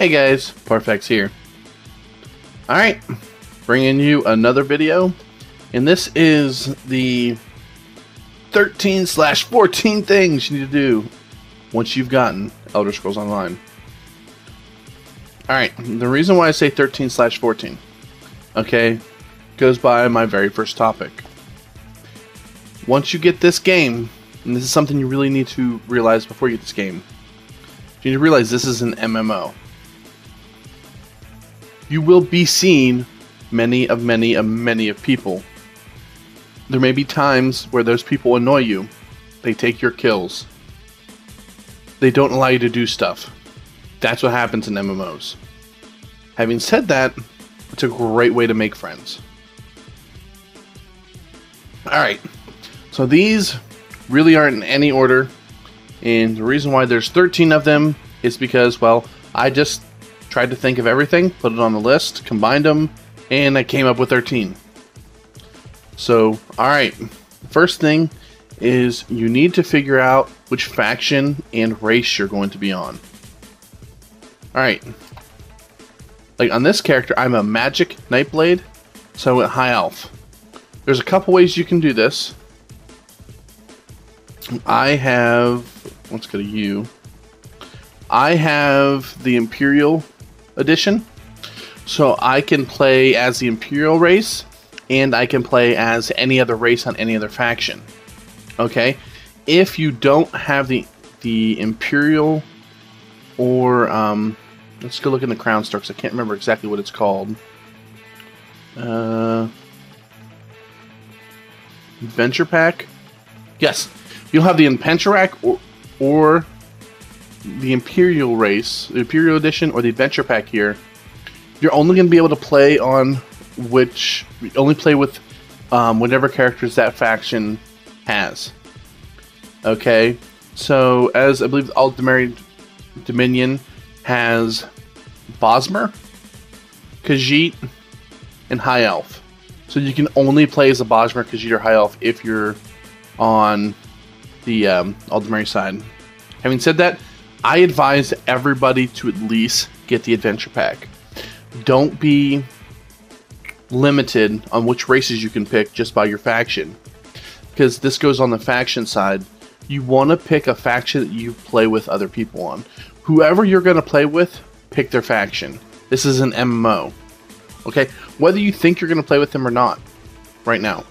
Hey guys, Parfex here. Alright, bringing you another video, and this is the 13/14 things you need to do once you've gotten Elder Scrolls Online. Alright, the reason why I say 13/14, okay, goes by my very first topic. Once you get this game, and this is something you really need to realize before you get this game, you need to realize this is an MMO. You will be seeing many of people. There may be times where those people annoy you. They take your kills. They don't allow you to do stuff. That's what happens in MMOs. Having said that, it's a great way to make friends. Alright, so these really aren't in any order, and the reason why there's 13 of them is because, well, I just tried to think of everything, put it on the list, combined them, and I came up with 13. So, alright, first thing is you need to figure out which faction and race you're going to be on. Alright, like on this character, I'm a magic Nightblade, so I went high elf. There's a couple ways you can do this. I have, let's go to you. I have the Imperial Edition, so I can play as the Imperial race, and I can play as any other race on any other faction. Okay, if you don't have the Imperial, or let's go look in the Crown Store, because I can't remember exactly what it's called. Adventure Pack. Yes, you'll have the Adventure Pack or the Imperial race, the Imperial Edition, or the Adventure Pack here. You're only going to be able to play on only play with whatever characters that faction has. Okay, so as I believe Ultimate Dominion has Bosmer, Khajiit, and High Elf. So you can only play as a Bosmer, Khajiit, or High Elf if you're on the Ultimate side. Having said that, I advise everybody to at least get the Adventure Pack. Don't be limited on which races you can pick just by your faction, because this goes on the faction side. You want to pick a faction that you play with other people on. Whoever you're going to play with, pick their faction. This is an MMO. Okay? Whether you think you're going to play with them or not, right now,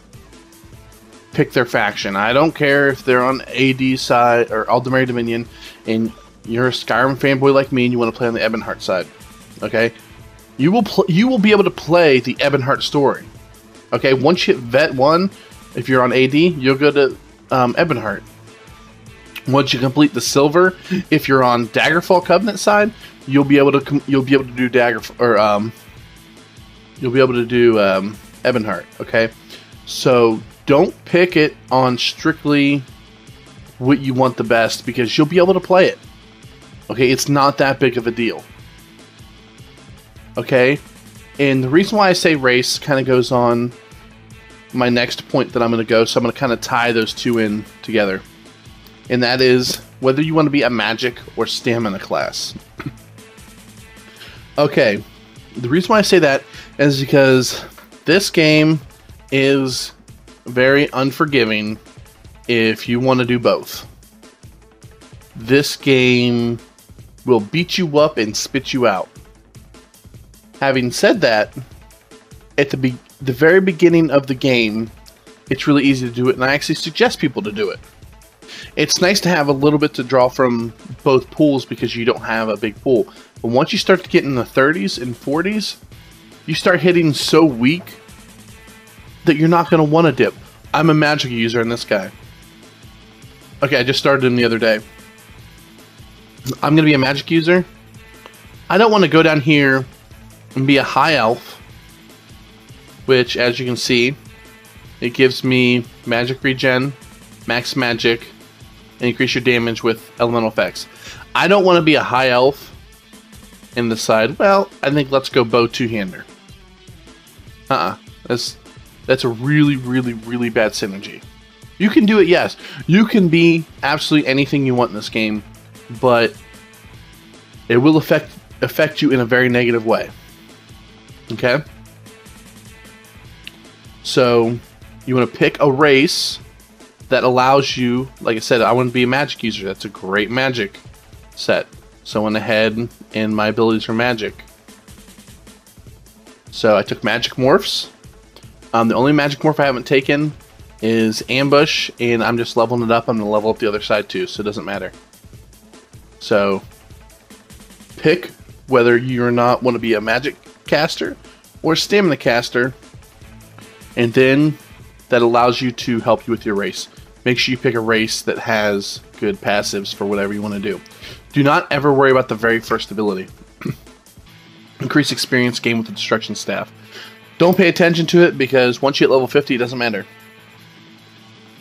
pick their faction. I don't care if they're on AD side or Ultimate Dominion, and you're a Skyrim fanboy like me and you want to play on the Ebonheart side. Okay? You will be able to play the Ebonheart story. Okay? Once you hit Vet 1, if you're on AD, you'll go to Ebonheart. Once you complete the Silver, if you're on Daggerfall Covenant side, you'll be able to do Ebonheart. Okay? So don't pick it on strictly what you want the best, because you'll be able to play it. Okay, it's not that big of a deal. Okay, and the reason why I say race kind of goes on my next point that I'm going to go, so I'm going to kind of tie those two in together. And that is whether you want to be a magic or stamina class. Okay, the reason why I say that is because this game is very unforgiving if you want to do both. This game will beat you up and spit you out. Having said that, at the very beginning of the game, it's really easy to do it, and I actually suggest people to do it. It's nice to have a little bit to draw from both pools because you don't have a big pool. But once you start to get in the 30s and 40s, you start hitting so weak that you're not going to want to dip. I'm a magic user in this guy. Okay, I just started him the other day. I'm going to be a magic user. I don't want to go down here and be a high elf, which, as you can see, it gives me magic regen, max magic, and increase your damage with elemental effects. I don't want to be a high elf in the side. Well, I think let's go bow two-hander. That's a really bad synergy. You can do it, yes. You can be absolutely anything you want in this game, but it will affect affect you in a very negative way. Okay? So, you want to pick a race that allows you, like I said, I want to be a magic user. That's a great magic set. So I went ahead and my abilities are magic. So I took magic morphs. The only magic morph I haven't taken is ambush, and I'm just leveling it up. I'm going to level up the other side too, so it doesn't matter. So pick whether you or not want to be a magic caster or stamina caster, and then that allows you to help you with your race. Make sure you pick a race that has good passives for whatever you want to do. Do not ever worry about the very first ability. Increase experience gained with the destruction staff. Don't pay attention to it, because once you hit level 50, it doesn't matter.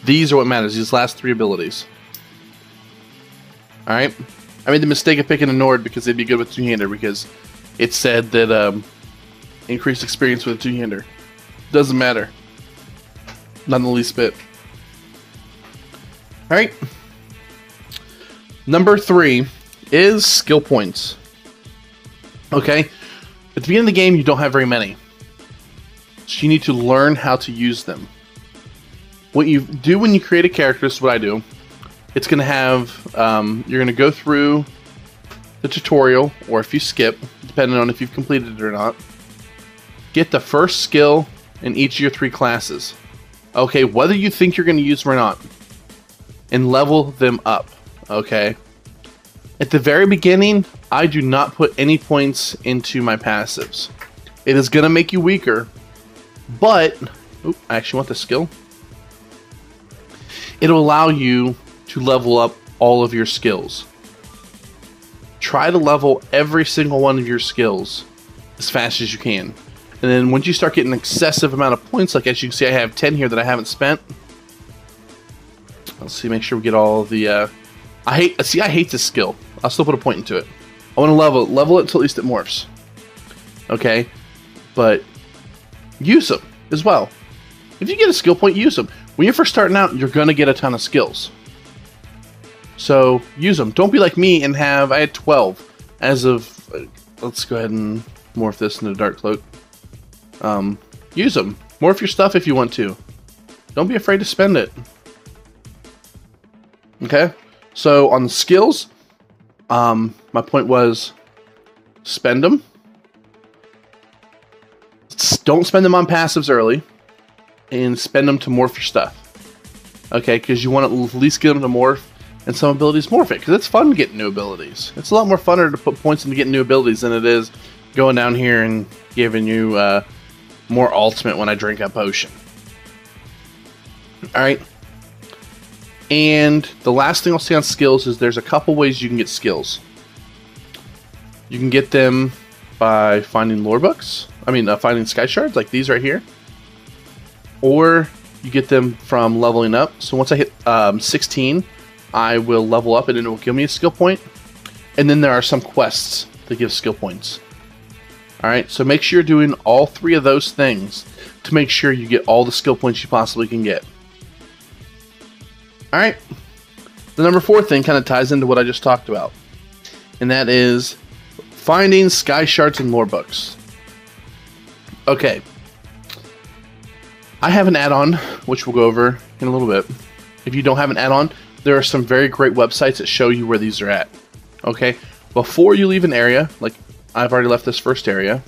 These are what matters, these last 3 abilities. Alright? I made the mistake of picking a Nord because they'd be good with two-hander, because it said that increased experience with a two-hander. Doesn't matter. Not in the least bit. Alright. Number 3 is skill points. Okay? At the beginning of the game, you don't have very many. So you need to learn how to use them. What you do when you create a character, this is what I do. It's going to have, you're going to go through the tutorial, or if you skip, depending on if you've completed it or not. Get the first skill in each of your 3 classes. Okay, whether you think you're going to use them or not. And level them up. Okay? At the very beginning, I do not put any points into my passives. It is going to make you weaker, but I actually want the skill. It'll allow you to level up all of your skills. Try to level every single one of your skills as fast as you can. And then once you start getting an excessive amount of points, like as you can see I have 10 here that I haven't spent. Let's see, make sure we get all the I hate this skill. I'll still put a point into it. I want to level it until at least it morphs. Okay? But use them as well. If you get a skill point, use them. When you're first starting out, you're going to get a ton of skills. So use them. Don't be like me and I had 12 as of, let's go ahead and morph this into Dark Cloak. Use them. Morph your stuff if you want to. Don't be afraid to spend it. Okay? So on the skills, my point was spend them. Don't spend them on passives early, and spend them to morph your stuff. Okay, because you want to at least get them to morph, and some abilities morph it, because it's fun getting new abilities. It's a lot more funner to put points into getting new abilities than it is going down here and giving you more ultimate when I drink a potion. Alright. And the last thing I'll say on skills is there's a couple ways you can get skills. You can get them by finding lorebooks. Finding skyshards like these right here. Or you get them from leveling up. So once I hit 16, I will level up and it will give me a skill point. And then there are some quests that give skill points. Alright, so make sure you're doing all 3 of those things to make sure you get all the skill points you possibly can get. Alright, the number 4 thing kind of ties into what I just talked about. And that is finding skyshards and lorebooks. Okay. I have an add-on, which we'll go over in a little bit. If you don't have an add-on, there are some very great websites that show you where these are at. Okay? Before you leave an area, like I've already left this first area,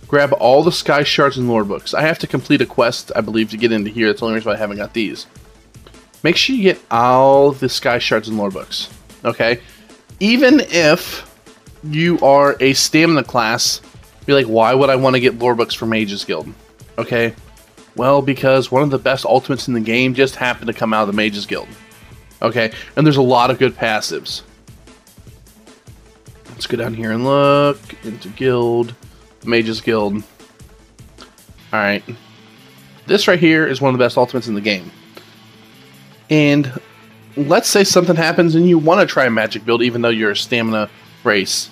grab all the skyshards and lorebooks. I have to complete a quest, I believe, to get into here. That's the only reason why I haven't got these. Make sure you get all the skyshards and lorebooks. Okay? Even if you are a stamina class, be like, why would I want to get lorebooks for Mage's Guild? Okay, well, because one of the best ultimates in the game just happened to come out of the Mage's Guild. Okay, and there's a lot of good passives. Let's go down here and look into Guild, Mage's Guild. Alright, this right here is one of the best ultimates in the game. And let's say something happens and you want to try a magic build even though you're a stamina race.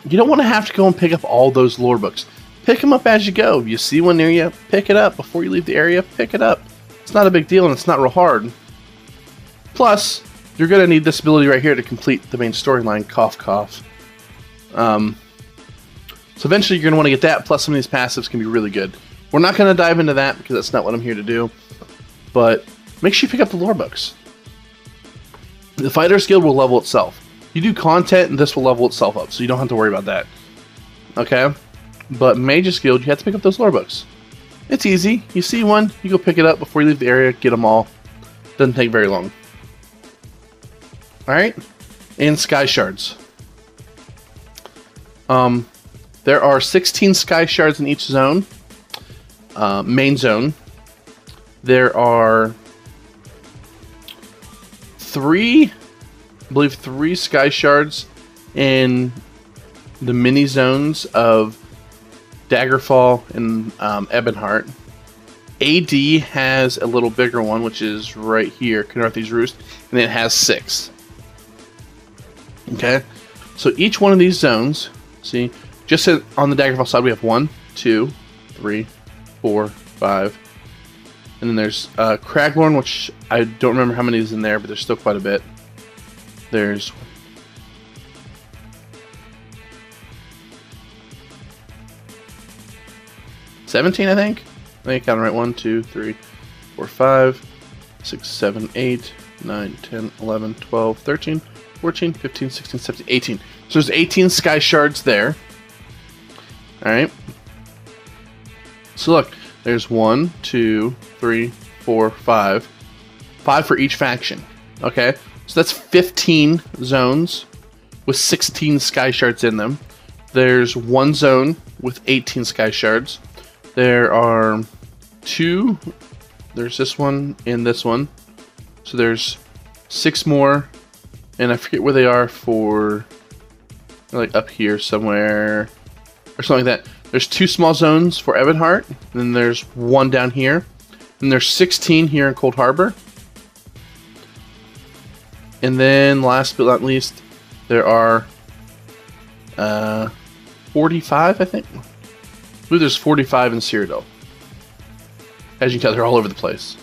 You don't want to have to go and pick up all those lore books. Pick them up as you go. You see one near you, pick it up. Before you leave the area, pick it up. It's not a big deal and it's not real hard. Plus, you're going to need this ability right here to complete the main storyline, cough cough. So eventually you're going to want to get that, plus some of these passives can be really good. We're not going to dive into that because that's not what I'm here to do, but make sure you pick up the lore books. The Fighter's Guild will level itself. You do content and this will level itself up, so you don't have to worry about that. Okay? But Mage's Guild, you have to pick up those lore books. It's easy. You see one, you go pick it up before you leave the area, get them all. Doesn't take very long. Alright? And skyshards. There are 16 skyshards in each zone. Main zone. There are three skyshards in the mini zones of Daggerfall and Ebonheart. AD has a little bigger one, which is right here, Kenarthy's Roost, and it has 6. Okay, so each one of these zones, see, just on the Daggerfall side, we have 1, 2, 3, 4, 5, and then there's Craglorn, which I don't remember how many is in there, but there's still quite a bit. There's 17, I think I counted right. 1, 2, 3, 4, 5, 6, 7, 8, 9, 10, 11, 12, 13, 14, 15, 16, 17, 18. So there's 18 sky shards there. Alright. So look, there's 1, 2, 3, 4, 5. 5 for each faction. Okay? So that's 15 zones with 16 sky shards in them. There's one zone with 18 sky shards. There are 2. There's this one and this one. So there's 6 more. And I forget where they are for, like up here somewhere or something like that. There's 2 small zones for Ebonheart, and then there's 1 down here. And there's 16 here in Cold Harbor. And then last but not least, there are 45, I think. I believe there's 45 in Cyrodiil. As you can tell, they're all over the place.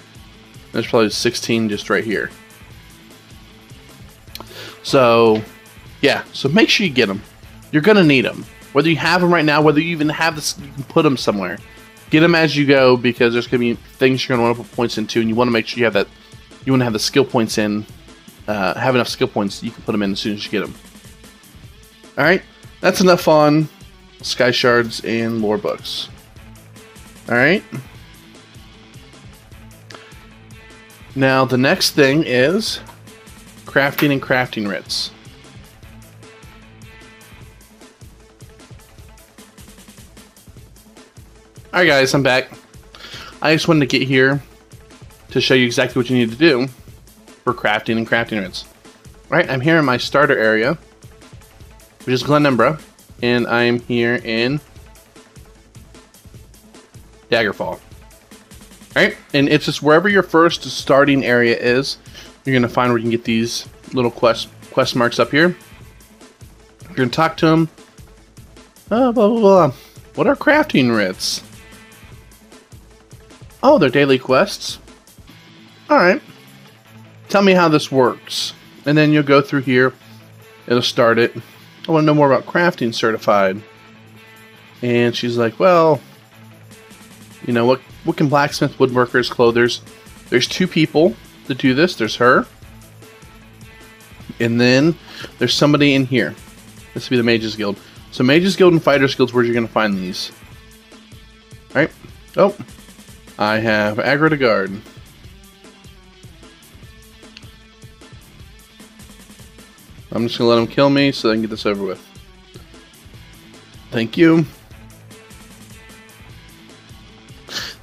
There's probably 16 just right here. So, yeah. So make sure you get them. You're going to need them. Whether you have them right now, whether you even have this, you can put them somewhere. Get them as you go, because there's going to be things you're going to want to put points into, and you want to make sure you have that. You want to have the skill points in. Have enough skill points, you can put them in as soon as you get them. Alright, that's enough on Sky Shards and lore books. Alright. Now, the next thing is crafting and crafting writs. Alright guys, I'm back. I just wanted to get here to show you exactly what you need to do for crafting and crafting writs. Right, I'm here in my starter area, which is Glenumbra, and I'm here in Daggerfall. Right, and it's just wherever your first starting area is, you're gonna find where you can get these little quest marks up here. You're gonna talk to them. Blah blah blah. What are crafting writs? Oh, they're daily quests. All right. Tell me how this works. And then you'll go through here. It'll start it. I want to know more about crafting certified. And she's like, well, you know, what can blacksmith, woodworkers, clothers? There's 2 people that do this. There's her. And then there's somebody in here. This will be the Mage's Guild. So Mage's Guild and Fighter's Guild is where you're going to find these. Alright. Oh. I have aggro to guard. I'm just going to let him kill me so I can get this over with. Thank you.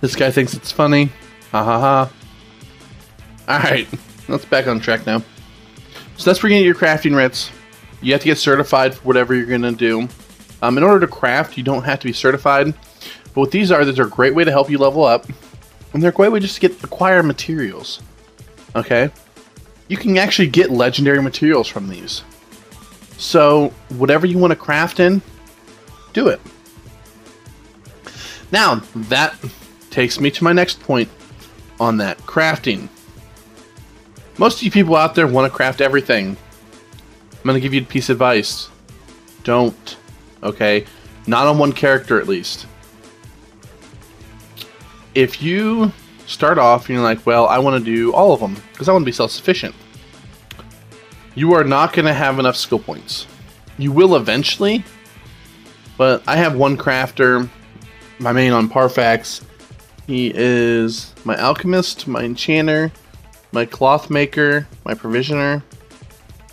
This guy thinks it's funny. Ha ha ha. Alright, let's back on track now. So that's where you're going to get your crafting writs. You have to get certified for whatever you're going to do. In order to craft, you don't have to be certified. But what these are a great way to help you level up. And they're a great way just to acquire materials. Okay? You can actually get legendary materials from these. So, whatever you want to craft in, do it. Now, that takes me to my next point on that, crafting. Most of you people out there want to craft everything. I'm going to give you a piece of advice. Don't. Okay? Not on one character, at least. If you start off and you're like, well, I want to do all of them because I want to be self-sufficient, you are not going to have enough skill points. You will eventually, but I have one crafter, my main on Parfax. He is my alchemist, my enchanter, my cloth maker, my provisioner.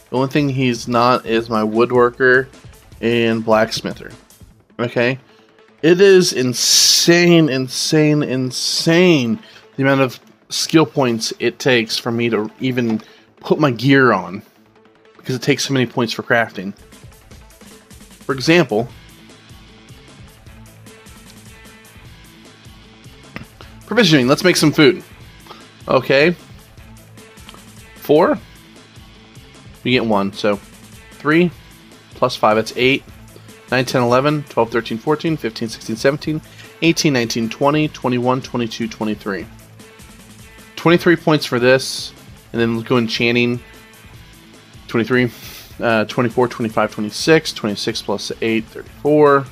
The only thing he's not is my woodworker and blacksmither. Okay? It is insane, insane, insane the amount of skill points it takes for me to even put my gear on, because it takes so many points for crafting. For example, provisioning. Let's make some food. Okay. 4. You get 1. So 3 plus 5, that's 8. 9, 10, 11, 12, 13, 14, 15, 16, 17, 18, 19, 20, 21, 22, 23. 23 points for this. And then let's go enchanting. 23, 24, 25, 26. 26 plus 8, 34.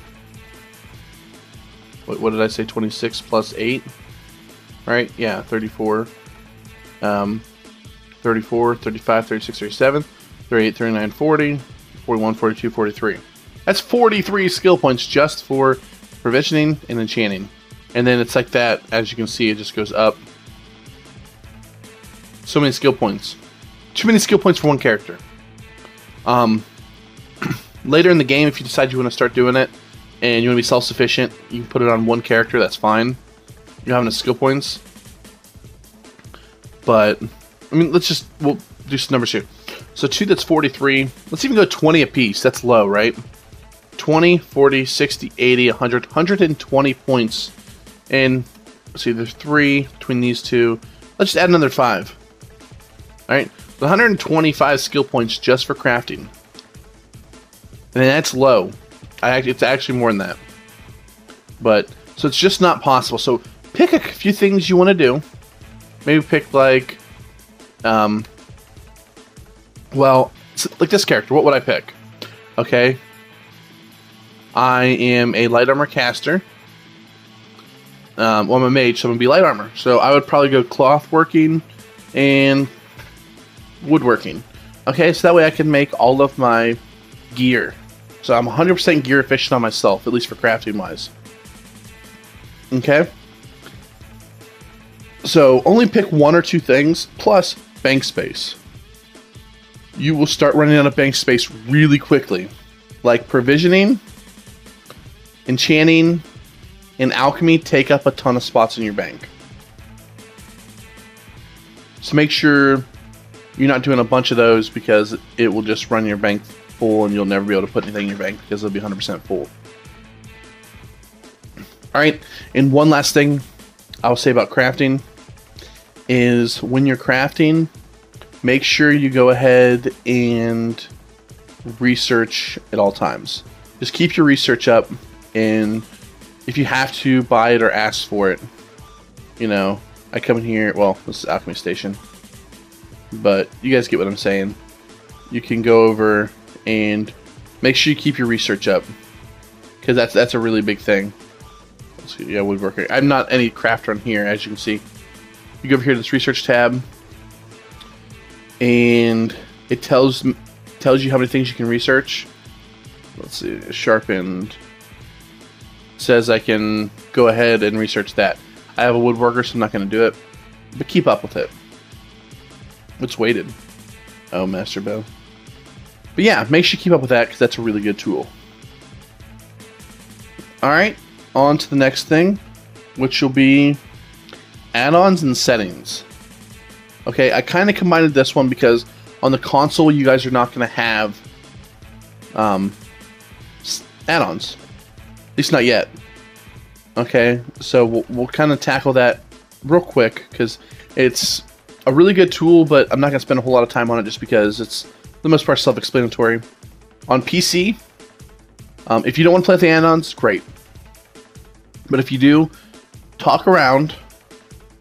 What did I say? 26 plus 8? Right? Yeah, 34. 34, 35, 36, 37, 38, 39, 40, 41, 42, 43. That's 43 skill points just for provisioning and enchanting. And then it's like that, as you can see, it just goes up. So many skill points. Too many skill points for one character. Later in the game, if you decide you want to start doing it, and you want to be self-sufficient, you can put it on one character, that's fine. You have enough skill points. But, I mean, we'll do some numbers here. So 2, that's 43. Let's even go 20 apiece. That's low, right? 20, 40, 60, 80, 100. 120 points. And, let's see, there's 3 between these two. Let's just add another 5. Alright? 125 skill points just for crafting. And that's low. It's actually more than that. But, so it's just not possible. So, pick a few things you want to do. Maybe pick, like, well, like this character. What would I pick? Okay. I am a light armor caster. Well, I'm a mage, so I'm going to be light armor. So I would probably go cloth working and woodworking. Okay, so that way I can make all of my gear. So I'm 100% gear efficient on myself, at least for crafting wise. Okay. So only pick 1 or 2 things, plus bank space. You will start running out of bank space really quickly. Like provisioning, enchanting, and alchemy take up a ton of spots in your bank. So make sure you're not doing a bunch of those, because it will just run your bank full and you'll never be able to put anything in your bank because it'll be 100% full. Alright, and one last thing I'll say about crafting is when you're crafting, make sure you go ahead and research at all times. Just keep your research up, and if you have to, buy it or ask for it. You know, I come in here, well, this is Alchemy Station, but you guys get what I'm saying. You can go over and make sure you keep your research up, because that's a really big thing. Let's see, yeah, woodworker. I'm not any crafter on here, as you can see. You go over here to this research tab, and it tells you how many things you can research. Let's see, sharpened. Says I can go ahead and research that. I have a woodworker, so I'm not going to do it, but keep up with it. It's weighted. Oh, master bow. But yeah, make sure you keep up with that, because that's a really good tool. Alright, on to the next thing, which will be add-ons and settings. Okay, I kind of combined this one because on the console you guys are not going to have add-ons. At least not yet. Okay, so we'll kind of tackle that real quick, because it's a really good tool, but I'm not going to spend a whole lot of time on it just because it's, for the most part, self-explanatory. On PC, if you don't want to play with the add-ons, great. But if you do, talk around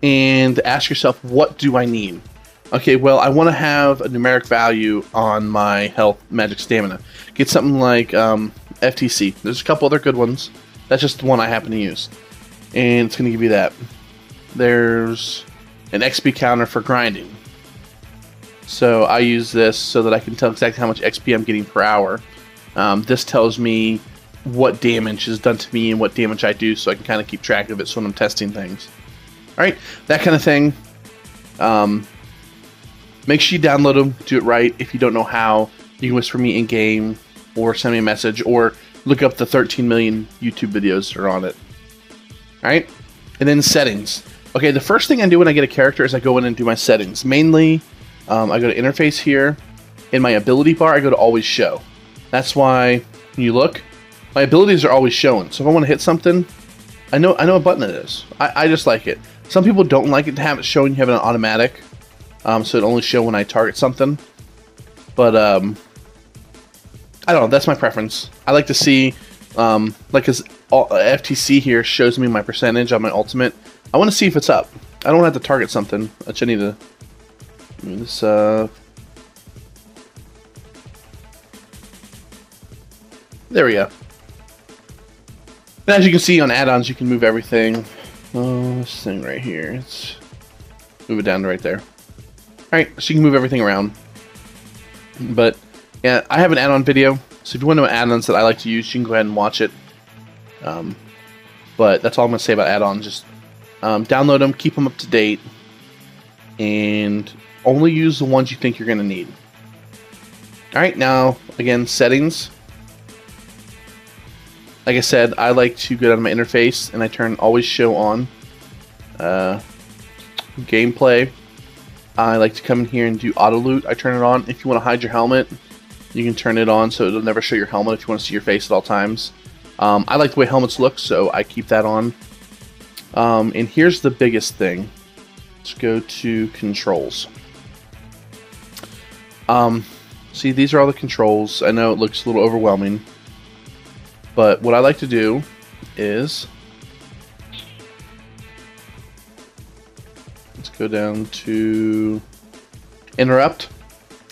and ask yourself, what do I need? Okay, well, I want to have a numeric value on my health, magic, stamina. Get something like FTC. There's a couple other good ones. That's just the one I happen to use. And it's going to give you that. There's an XP counter for grinding. So I use this so that I can tell exactly how much XP I'm getting per hour. This tells me what damage is done to me and what damage I do, so I can kind of keep track of it so when I'm testing things. Alright, that kind of thing. Make sure you download them, do it right. If you don't know how, you can whisper me in-game, or send me a message, or look up the 13 million YouTube videos that are on it. Alright, and then settings. Okay, the first thing I do when I get a character is I go in and do my settings. Mainly, I go to interface here. In my ability bar, I go to always show. That's why, when you look, my abilities are always showing. So if I want to hit something, I know what button it is. I just like it. Some people don't like it to have it showing you have it on automatic. So it only show when I target something. But, I don't know, that's my preference. I like to see, like, cause FTC here shows me my percentage on my ultimate. I want to see if it's up. I don't have to target something. I just need to, this, there we go. And as you can see on add-ons, you can move everything. Oh, this thing right here. Let's move it down to right there. Alright, so you can move everything around. But, yeah, I have an add-on video. So if you want to know add-ons that I like to use, you can go ahead and watch it. But that's all I'm going to say about add-ons. Just download them, keep them up to date, and only use the ones you think you're going to need. Alright, now, again, settings. Like I said, I like to go down to my interface, and I turn always show on. Gameplay. I like to come in here and do auto loot. I turn it on. If you want to hide your helmet, you can turn it on so it'll never show your helmet if you want to see your face at all times. I like the way helmets look, so I keep that on. And here's the biggest thing. Let's go to controls. See, these are all the controls. I know it looks a little overwhelming, but what I like to do is, let's go down to interrupt.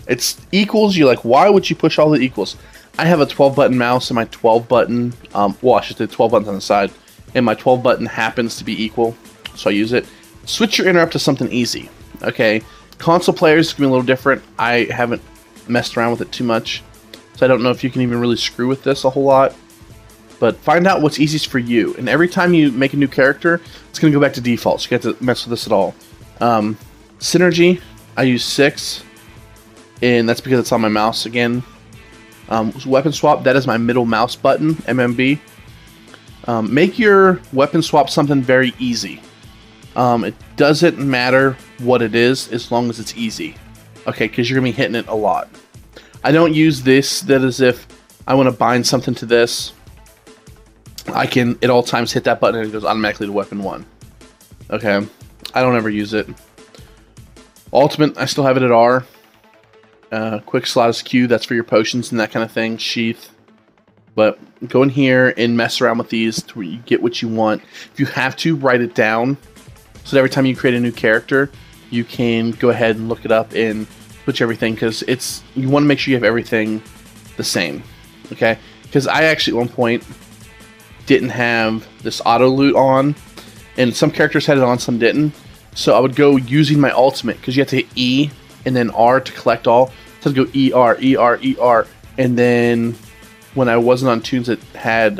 It's equals. You're like, why would you push all the equals? I have a 12 button mouse and my 12 button, well, I should say 12 buttons on the side, and my 12 button happens to be equal, so I use it. Switch your interrupt to something easy. Okay, console players can be a little different. I haven't messed around with it too much, so I don't know if you can even really screw with this a whole lot. But find out what's easiest for you, and every time you make a new character, it's going to go back to default, so you have to mess with this at all. Synergy, I use 6, and that's because it's on my mouse again. Weapon swap, that is my middle mouse button, MMB. Make your weapon swap something very easy. It doesn't matter what it is as long as it's easy. Okay, because you're going to be hitting it a lot. I don't use this, that is if I want to bind something to this. I can at all times hit that button and it goes automatically to weapon 1. Okay, I don't ever use it. Ultimate, I still have it at R. Quick slot is Q, that's for your potions and that kind of thing. Sheath. But go in here and mess around with these to where you get what you want. If you have to, write it down. So that every time you create a new character, you can go ahead and look it up and switch everything. Because you want to make sure you have everything the same. Okay? Because I actually at one point didn't have this auto loot on. And some characters had it on, some didn't. So I would go using my ultimate. Because you have to hit E and then R to collect all. So I'd go E, R, E, R, E, R. And then when I wasn't on tunes that had,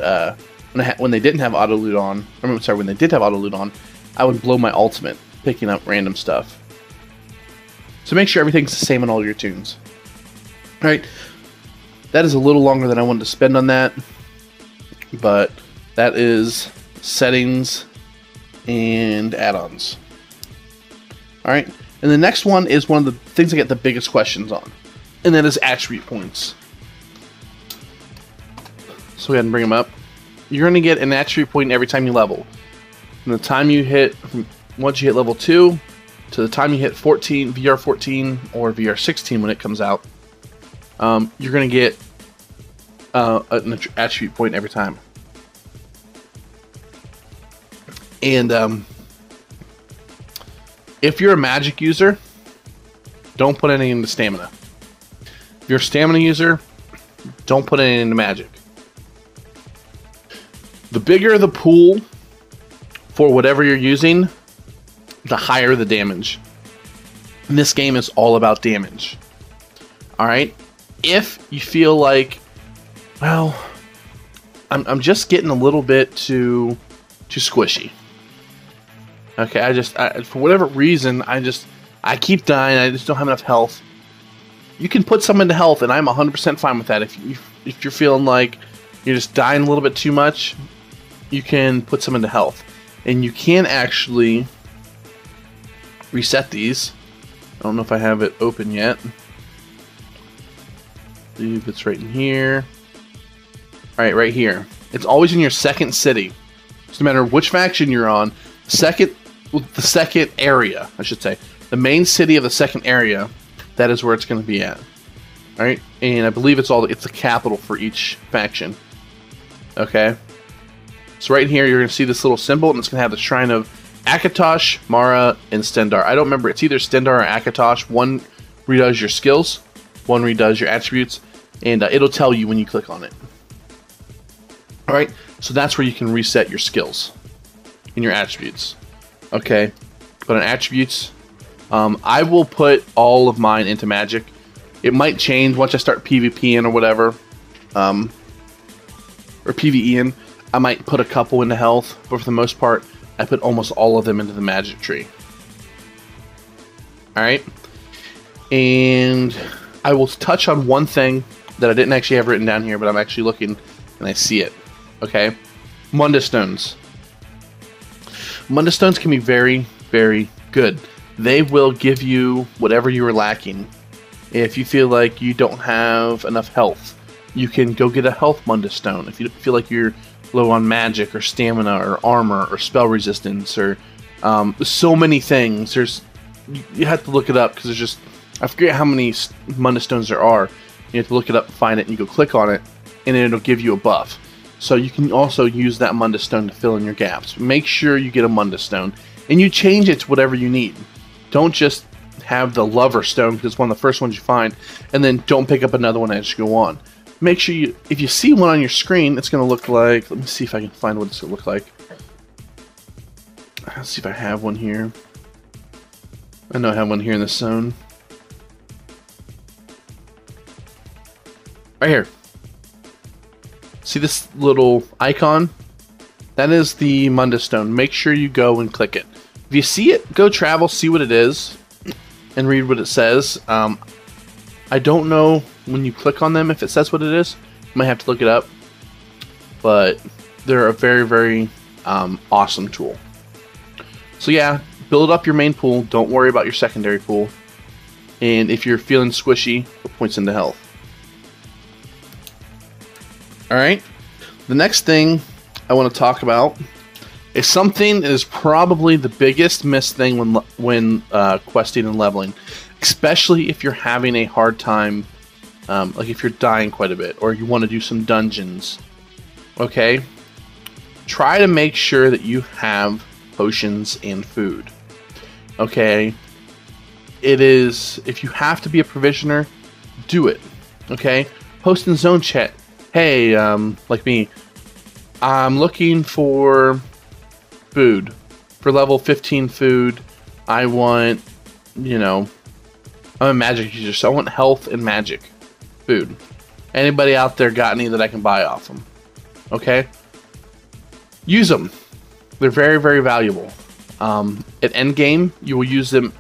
when they didn't have auto loot on, when they did have auto loot on, I would blow my ultimate, picking up random stuff. So make sure everything's the same on all your tunes. Alright, that is a little longer than I wanted to spend on that, but that is settings and add-ons. Alright, and the next one is one of the things I get the biggest questions on, and that is attribute points. So go ahead and bring them up. You're going to get an attribute point every time you level. From the time you hit, once you hit level 2, to the time you hit 14, VR 14, or VR 16 when it comes out, you're going to get an attribute point every time. And if you're a magic user, Don't put any into stamina. If you're a stamina user, don't put any into magic. The bigger the pool for whatever you're using, the higher the damage. And this game is all about damage. Alright? If you feel like, well, I'm just getting a little bit too squishy. Okay, for whatever reason, I keep dying, I just don't have enough health. You can put some into health, and I'm 100% fine with that. If you're feeling like you're just dying a little bit too much, you can put some into health. And you can actually reset these. I don't know if I have it open yet. I believe it's right in here. Alright, right here. It's always in your second city. So no matter which faction you're on, the second area, I should say. The main city of the second area, that is where it's going to be at. Alright? And I believe it's the capital for each faction. Okay? So right here, you're going to see this little symbol, and it's going to have the shrine of Akatosh, Mara, and Stendarr. I don't remember. It's either Stendarr or Akatosh. One redoes your skills, one redoes your attributes, and it'll tell you when you click on it. Alright? So that's where you can reset your skills and your attributes. Okay? But on attributes, I will put all of mine into magic. It might change once I start PvPing or whatever. Or PvEing. I might put a couple into health, but for the most part, I put almost all of them into the magic tree. Alright? And I will touch on one thing that I didn't actually have written down here, but I'm actually looking and I see it. Okay? Mundus stones. Mundus stones can be very, very good. They will give you whatever you are lacking. If you feel like you don't have enough health, you can go get a health Mundus stone. If you feel like you're low on magic or stamina or armor or spell resistance or so many things. You have to look it up because there's just, I forget how many Mundus stones there are. You have to look it up, find it, and you go click on it, and then it'll give you a buff. So you can also use that Mundus stone to fill in your gaps. Make sure you get a Mundus stone, and you change it to whatever you need. Don't just have the lover stone because it's one of the first ones you find, and then don't pick up another one as you go on. Make sure if you see one on your screen, it's going to look like, let me see if I can find what it's going to look like. Let's see if I have one here. I know I have one here in this zone. Right here. See this little icon? That is the Mundus stone. Make sure you go and click it. If you see it, go travel, see what it is, and read what it says. I don't know when you click on them if it says what it is. You might have to look it up. But they're a very, very awesome tool. So yeah, build up your main pool. Don't worry about your secondary pool. And if you're feeling squishy, put points into health. Alright, the next thing I want to talk about is something that is probably the biggest missed thing when questing and leveling. Especially if you're having a hard time, like if you're dying quite a bit, or you want to do some dungeons. Okay? Try to make sure that you have potions and food. Okay? It is, if you have to be a provisioner, do it. Okay? Post in zone chat. Hey, like me, I'm looking for food. For level 15 food, I want, you know, I'm a magic user, so I want health and magic food. Anybody out there got any that I can buy off them? Okay? Use them. They're very, very valuable. At endgame, you will use them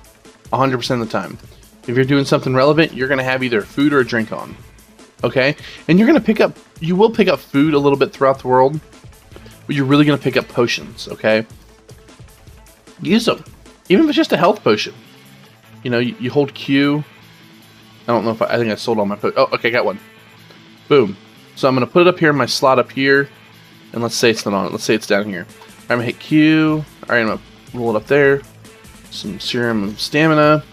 100% of the time. If you're doing something relevant, you're going to have either food or a drink on. Okay? And you're going to pick up, you will pick up food a little bit throughout the world, but you're really going to pick up potions, okay? Use them. Even if it's just a health potion. You know, you hold Q. I don't know if I think I sold all my potions. Oh, okay, got one. Boom. So I'm going to put it up here in my slot up here, and let's say it's not on it. Let's say it's down here. I'm going to hit Q. Alright, I'm going to roll it up there. Some serum of stamina.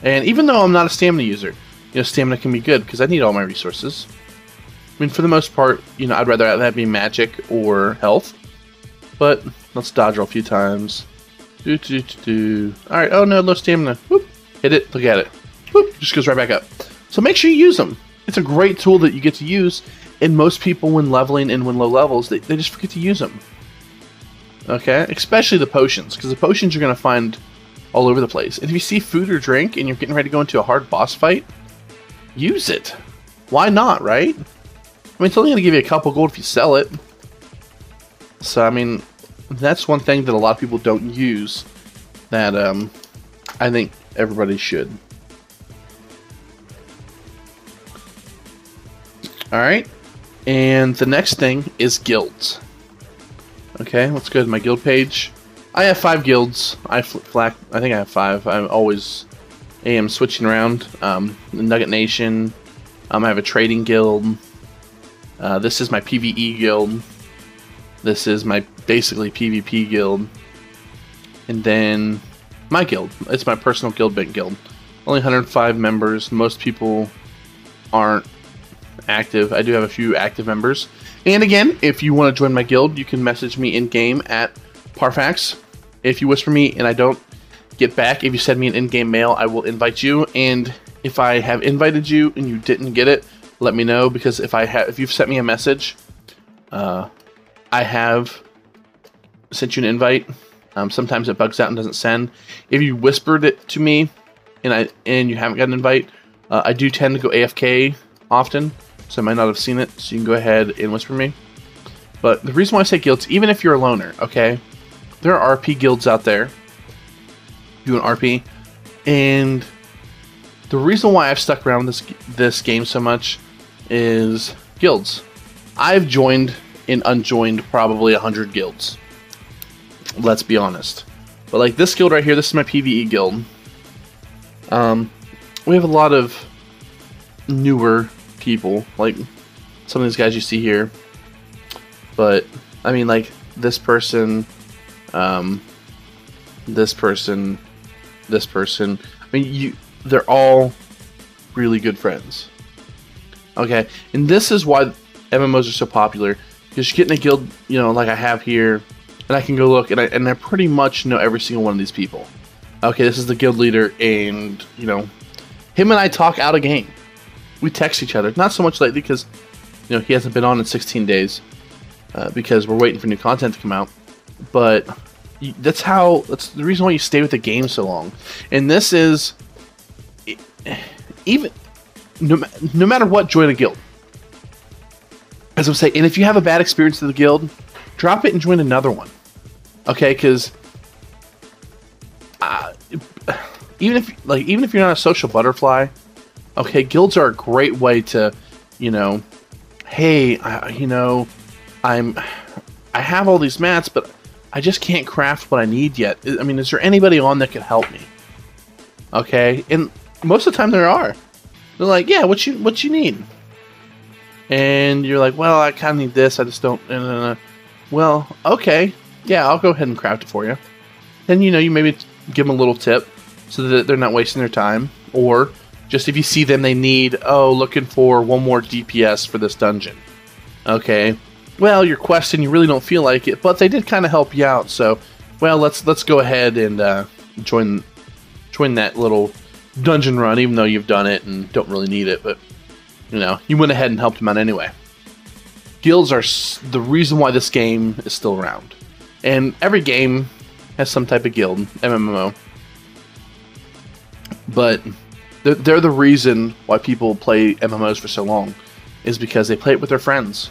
And even though I'm not a stamina user, you know, stamina can be good because I need all my resources. I mean, for the most part, you know, I'd rather that be magic or health. But let's dodge roll a few times. Alright, oh no, low stamina. Whoop. Hit it, look at it. whoop, just goes right back up. So make sure you use them. It's a great tool that you get to use, and most people when leveling and when low levels, they just forget to use them. Okay, especially the potions, because the potions you're going to find all over the place. And if you see food or drink and you're getting ready to go into a hard boss fight, use it. Why not, right? I mean, it's only going to give you a couple gold if you sell it. So, I mean, that's one thing that a lot of people don't use that I think everybody should. Alright, and the next thing is guilds. Okay, let's go to my guild page. I have 5 guilds. I think I have 5. I always am switching around. The Nugget Nation. I have a trading guild. This is my PvE guild. This is my basically PvP guild. And then my guild. It's my personal guild bank guild. Only 105 members. Most people aren't active. I do have a few active members. And again, if you want to join my guild, you can message me in-game at Parfax. If you whisper me and I don't get back, if you send me an in-game mail, I will invite you. And if I have invited you and you didn't get it, let me know, because if you've sent me a message, I have sent you an invite. Sometimes it bugs out and doesn't send. If you whispered it to me and you haven't got an invite, I do tend to go AFK often, so I might not have seen it, so you can go ahead and whisper me. But the reason why I say guilds, even if you're a loner, okay, there are RP guilds out there doing RP, and the reason why I've stuck around this game so much is guilds. I've joined and unjoined probably 100 guilds. Let's be honest. But like this guild right here, this is my PvE guild. We have a lot of newer people, like some of these guys you see here. But I mean, like this person, this person, this person. I mean, they're all really good friends. Okay, and this is why MMOs are so popular, because you're getting a guild, you know, like I have here, and I can go look, and I pretty much know every single one of these people. Okay, this is the guild leader, and, you know, him and I talk out of game. We text each other. Not so much lately, because, you know, he hasn't been on in 16 days, because we're waiting for new content to come out. But that's the reason why you stay with the game so long. And this is, even, no matter what, join a guild. As I'm saying, and if you have a bad experience with the guild, drop it and join another one. Okay, because even if you're not a social butterfly, okay, guilds are a great way to, you know, hey, I have all these mats, but I just can't craft what I need yet. I mean, is there anybody on that could help me? Okay, and most of the time there are. They're like, yeah, what you need? And you're like, well, I kind of need this. I just don't. Well, okay, yeah, I'll go ahead and craft it for you. Then, you know, you maybe give them a little tip so that they're not wasting their time. Or just if you see them, they need, looking for one more DPS for this dungeon. Okay, well, you're questing, you really don't feel like it, but they did kind of help you out. So, well, let's go ahead and join that little dungeon run, even though you've done it and don't really need it, but you know, you went ahead and helped them out anyway. Guilds are the reason why this game is still around, and every game has some type of guild, MMO, but they're the reason why people play MMOs for so long, is because they play it with their friends.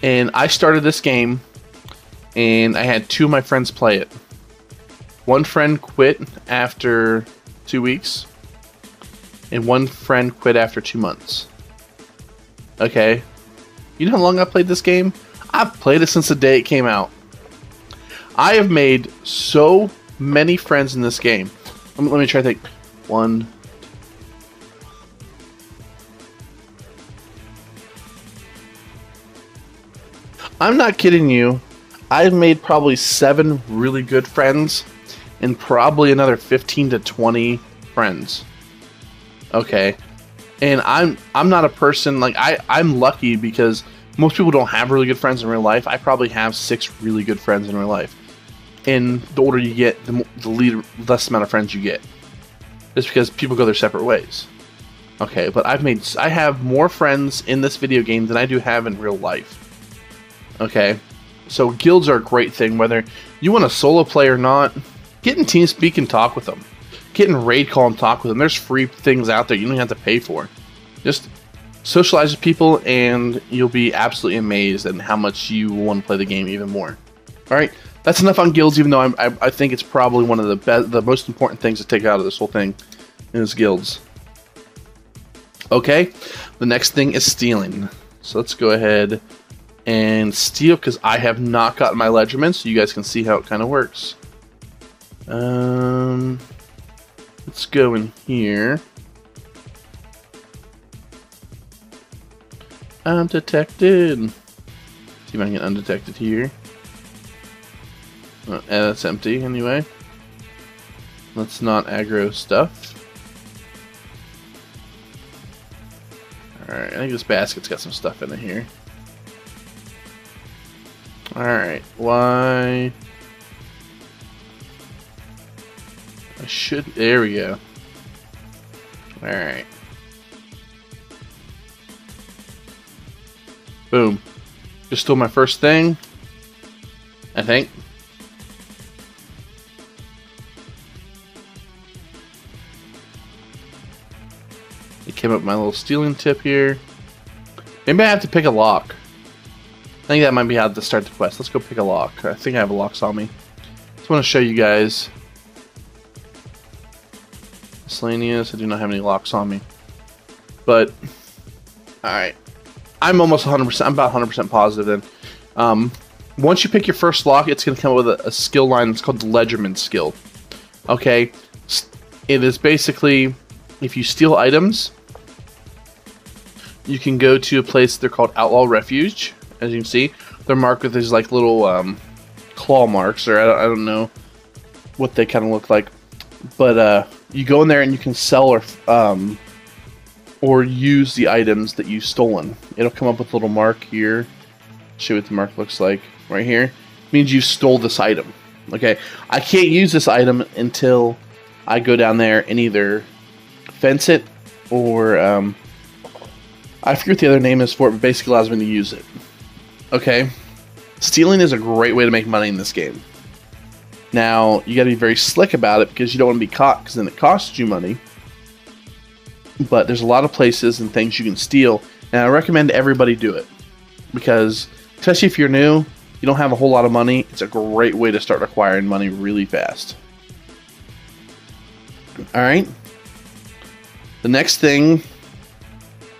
And I started this game, and I had 2 of my friends play it. One friend quit after 2 weeks, and one friend quit after 2 months. Okay, you know how long I played this game? I've played it since the day it came out. I have made so many friends in this game. Let me try to think. One. I'm not kidding you. I've made probably 7 really good friends, and probably another 15 to 20 friends. Okay, and I'm not a person, like, I'm lucky because most people don't have really good friends in real life. I probably have 6 really good friends in real life, and the older you get, the less amount of friends you get. just because people go their separate ways. Okay, but I have more friends in this video game than I do have in real life. Okay, so guilds are a great thing, whether you want to solo play or not. Get in TeamSpeak and talk with them. Get in raid call and talk with them. There's free things out there you don't have to pay for. Just socialize with people and you'll be absolutely amazed at how much you want to play the game even more. Alright, that's enough on guilds, even though I think it's probably one of the most important things to take out of this whole thing is guilds. Okay, the next thing is stealing. So let's go ahead and steal, because I have not gotten my ledgerman, so you guys can see how it kind of works. Let's go in here. Undetected. See if I can get undetected here. That's empty anyway. Let's not aggro stuff. Alright, I think this basket's got some stuff in it here. Alright, why? I should. There we go. Alright. Boom. Just stole my first thing. I think. It came up with my little stealing tip here. Maybe I have to pick a lock. I think that might be how to start the quest. Let's go pick a lock. I think I have a locks on me. Just want to show you guys. Miscellaneous. I do not have any locks on me. But, alright. I'm almost 100%. I'm about 100% positive then. Once you pick your first lock, it's going to come up with a skill line that's called the ledgerman skill. Okay? It is basically, if you steal items, you can go to a place, they're called Outlaw Refuge. As you can see, they're marked with these like little claw marks, or I don't know what they kind of look like. But you go in there and you can sell or use the items that you've stolen. It'll come up with a little mark here. Show you what the mark looks like right here. It means you stole this item. Okay, I can't use this item until I go down there and either fence it or I forget what the other name is for it, but basically allows me to use it. Okay, stealing is a great way to make money in this game. Now, you got to be very slick about it because you don't want to be caught, because then it costs you money. But there's a lot of places and things you can steal, and I recommend everybody do it. Because, especially if you're new, you don't have a whole lot of money, it's a great way to start acquiring money really fast. Alright. The next thing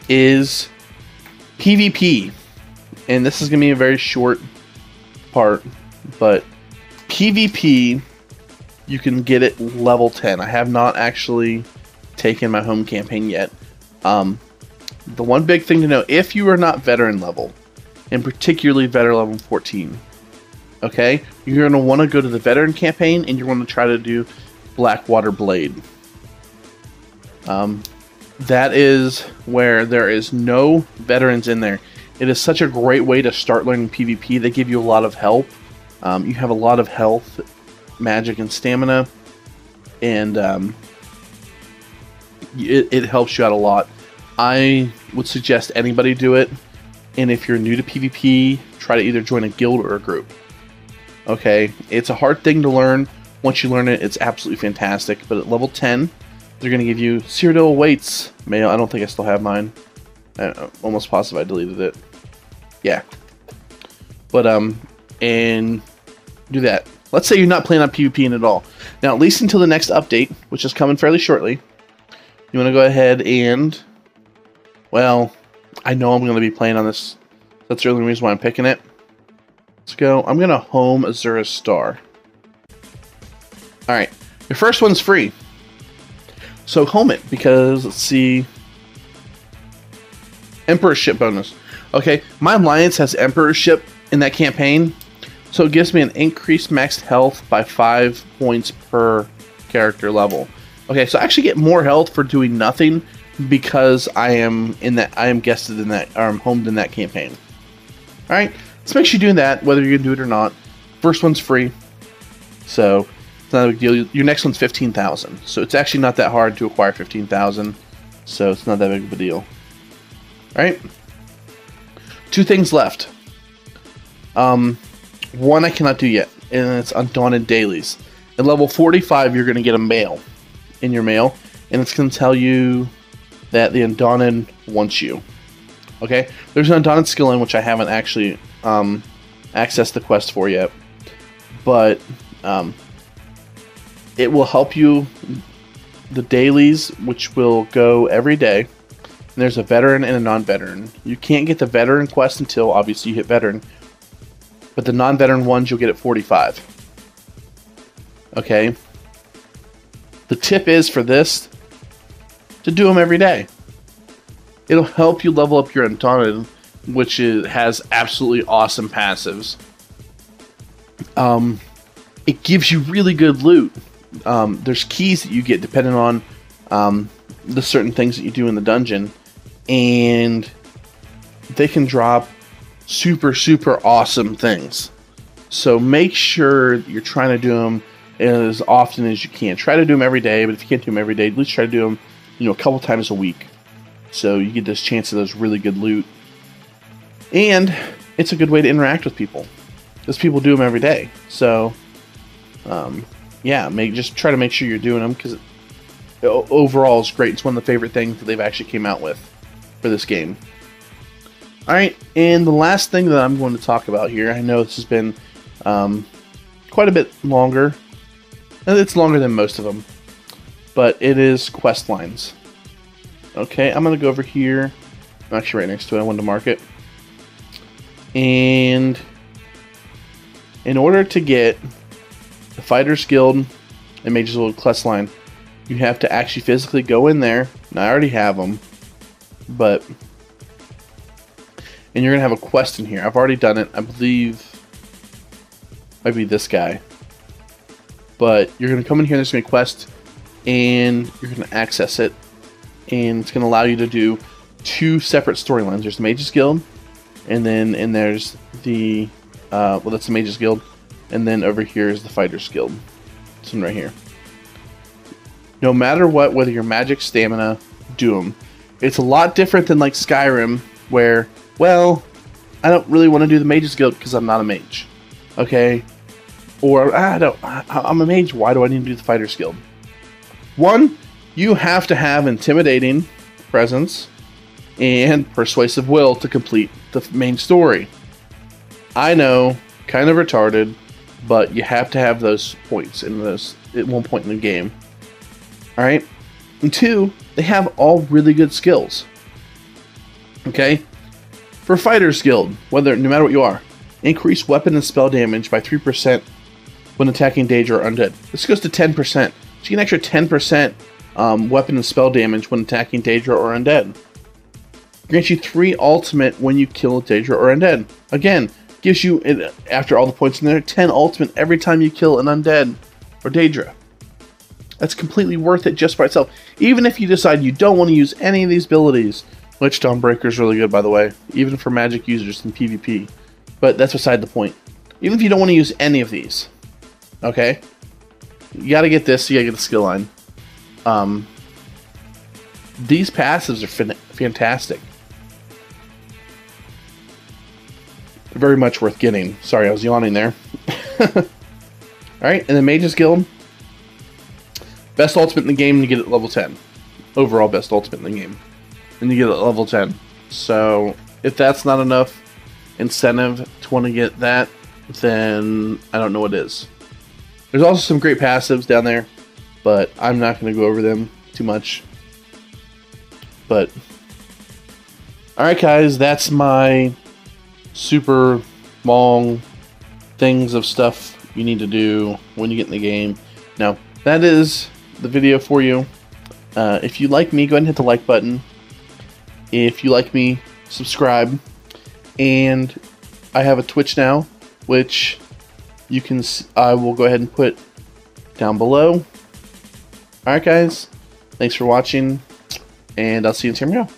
is PvP. And this is going to be a very short part, but PvP, you can get it level 10. I have not actually taken my home campaign yet. The one big thing to know, if you are not veteran level, and particularly veteran level 14, okay, you're going to want to go to the veteran campaign and you're going to try to do Blackwater Blade. That is where there is no veterans in there. It is such a great way to start learning PvP. They give you a lot of help. You have a lot of health, magic, and stamina, and it helps you out a lot. I would suggest anybody do it, and if you're new to PvP, try to either join a guild or a group. Okay, it's a hard thing to learn. Once you learn it, it's absolutely fantastic, but at level 10, they're going to give you Cyrodiil weights. I don't think I still have mine. I'm almost positive I deleted it. Yeah. But, and do that. Let's say you're not planning on PvPing at all. Now, at least until the next update, which is coming fairly shortly, you want to go ahead and, well, I know I'm going to be playing on this. That's the only reason why I'm picking it. Let's go. I'm going to home Azura's Star. Alright. Your first one's free. So home it, because, let's see, Emperorship bonus. Okay, my alliance has Emperorship in that campaign, so it gives me an increased maxed health by 5 points per character level. Okay, so I actually get more health for doing nothing because I am guested in that, or I'm homed in that campaign. Alright, let's make sure you're doing that, whether you can do it or not. First one's free. So, It's not a big deal. Your next one's 15,000. So it's actually not that hard to acquire 15,000. So it's not that big of a deal. Alright. 2 things left. One I cannot do yet, and it's Undaunted Dailies. At level 45, you're going to get a mail in your mail, and it's going to tell you that the Undaunted wants you. Okay? There's an Undaunted skill in which I haven't actually accessed the quest for yet, but it will help you. The dailies, which will go every day. And there's a veteran and a non-veteran. You can't get the veteran quest until obviously you hit veteran, but the non-veteran ones you'll get at 45. Okay. The tip is for this to do them every day. It'll help you level up your Undaunted, which has absolutely awesome passives. It gives you really good loot. There's keys that you get depending on the certain things that you do in the dungeon, and they can drop super awesome things. So make sure you're trying to do them as often as you can. Try to do them every day, but if you can't do them every day, at least try to do them, a couple times a week, so you get this chance of those really good loot. And it's a good way to interact with people, because people do them every day. So yeah, just try to make sure you're doing them, because overall it's great. It's one of the favorite things that they've actually came out with for this game. Alright, and the last thing that I'm going to talk about here, I know this has been quite a bit longer. It's longer than most of them, but it is quest lines. Okay, I'm going to go over here. I'm actually right next to it. I wanted to mark it. And in order to get the Fighters Guild and Mages Guild quest line, you have to actually physically go in there. Now, I already have them, but... And you're going to have a quest in here. I've already done it. I believe... Might be this guy. But you're going to come in here, there's going to be a quest, and you're going to access it. And it's going to allow you to do 2 separate storylines. There's the Mages Guild, and there's the... well, that's the Mages Guild. And then over here is the Fighters Guild. This one right here. No matter what, whether you're magic, stamina, do them. It's a lot different than like Skyrim, where, well, I don't really want to do the Mages Guild because I'm not a mage. Okay? Or, I'm a mage, why do I need to do the Fighters Guild? One, you have to have intimidating presence and persuasive will to complete the main story. I know, kind of retarded, but you have to have those points in those at one point in the game. Alright? And 2, they have all really good skills. Okay? For Fighters Guild, no matter what you are, increase weapon and spell damage by 3% when attacking Daedra or Undead. This goes to 10%. So you get an extra 10% weapon and spell damage when attacking Daedra or Undead. Grants you 3 ultimate when you kill a Daedra or Undead. Again, gives you, after all the points in there, 10 ultimate every time you kill an Undead or Daedra. That's completely worth it just by itself. Even if you decide you don't want to use any of these abilities, which Dawnbreaker is really good, by the way, even for magic users in PvP. But that's beside the point. Even if you don't want to use any of these, okay? You gotta get this, you gotta get the skill line. These passives are fantastic. They're very much worth getting. Sorry, I was yawning there. Alright, and then Mages Guild. Best ultimate in the game, and you get it at level 10. Overall best ultimate in the game. And you get it at level 10. So, if that's not enough incentive to want to get that, then I don't know what is. There's also some great passives down there, but I'm not going to go over them too much. But, alright guys, that's my super long things of stuff you need to do when you get in the game. Now, that is the video for you. If you like me, go ahead and hit the like button. If you like me, subscribe. And I have a Twitch now, which you can, I will go ahead and put down below. Alright guys, thanks for watching, and I'll see you in tomorrow.